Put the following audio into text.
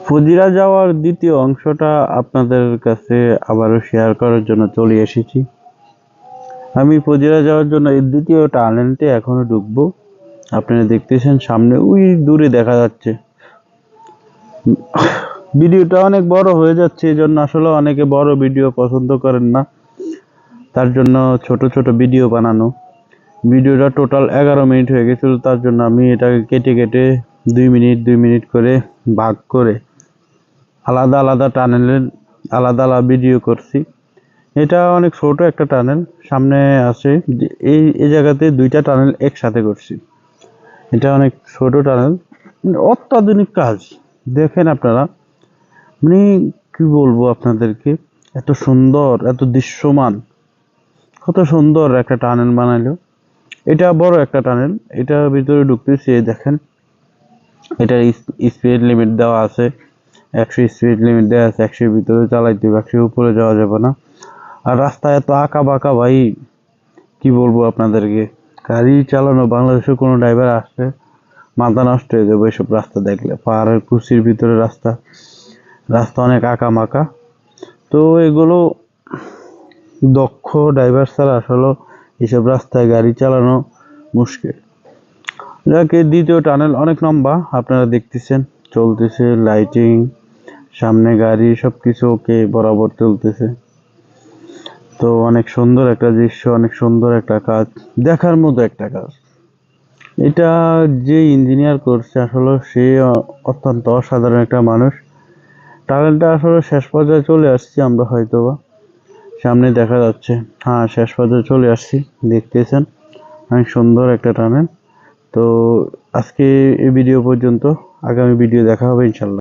ফজিরা যাওয়ার দ্বিতীয় অংশটা আপনাদের কাছে আবারও শেয়ার করার জন্য চলে এসেছি। আমি ফজিরা যাওয়ার জন্য এই দ্বিতীয় টানেলটি এখনো ঢুকবো। আপনারা দেখতেছেন সামনে ওই দূরে দেখা যাচ্ছে। ভিডিওটা অনেক বড় হয়ে যাচ্ছে, এই জন্য আসলে অনেকে বড় ভিডিও পছন্দ করেন না, তার জন্য ছোট ছোট ভিডিও বানানো। ভিডিওটা টোটাল 11 মিনিট হয়ে গেছিল, তার জন্য আমি এটাকে কেটে কেটে 2 মিনিট করে ভাগ করে আলাদা আলাদা টানেলের আলাদা আলাদা ভিডিও করছি। এটা অনেক ছোট একটা টানেল, সামনে আছে এই জায়গাতে 2টা টানেল একসাথে করছি। এটা অনেক ছোট টানেল, অত্যাধুনিক কাজ। দেখেন আপনারা, মানে কি বলবো আপনাদেরকে, এত সুন্দর, এত দৃশ্যমান, কত সুন্দর একটা টানেল বানাইলো। এটা বড় একটা টানেল, এটার ভিতরে ঢুকতেছি। দেখেন এটার স্পিড লিমিট দেওয়া আছে, 100 স্পিড লিমিট দেওয়া আছে। 100 এর ভিতরে চালাইতে হবে, 100 উপরে যাওয়া যাবে না। আর রাস্তা এত আঁকা বাঁকা ভাই, কি বলবো আপনাদেরকে, গাড়ি চালানো বাংলাদেশের কোনো ড্রাইভার আসলে মাথা নষ্ট হয়ে যাবে এইসব রাস্তা দেখলে। পাহাড়ের কুচির ভিতরে রাস্তা অনেক আঁকা বাঁকা। তো এগুলো দক্ষ ড্রাইভার ছাড়া আসলে এইসব রাস্তায় গাড়ি চালানো মুশকিল। যাকে দ্বিতীয় টানেল অনেক লম্বা, আপনারা দেখতেছেন চলতেছে লাইটিং, সামনে গাড়ি, সবকিছু ওকে বরাবর চলতেছে। তো অনেক সুন্দর একটা দৃশ্য, অনেক সুন্দর একটা কাজ, দেখার মতো একটা কাজ। এটা যে ইঞ্জিনিয়ার করছে আসলে সে অত্যন্ত অসাধারণ একটা মানুষ। টানেলটা আসলে শেষ পর্যায়ে চলে আসছি আমরা, হয়তোবা সামনে দেখা যাচ্ছে। হ্যাঁ, শেষ পর্যায়ে চলে আসছি, দেখতেছেন অনেক সুন্দর একটা টানেল। তো আজকে এই ভিডিও পর্যন্ত, আগামী ভিডিও দেখা হবে ইনশাল্লাহ।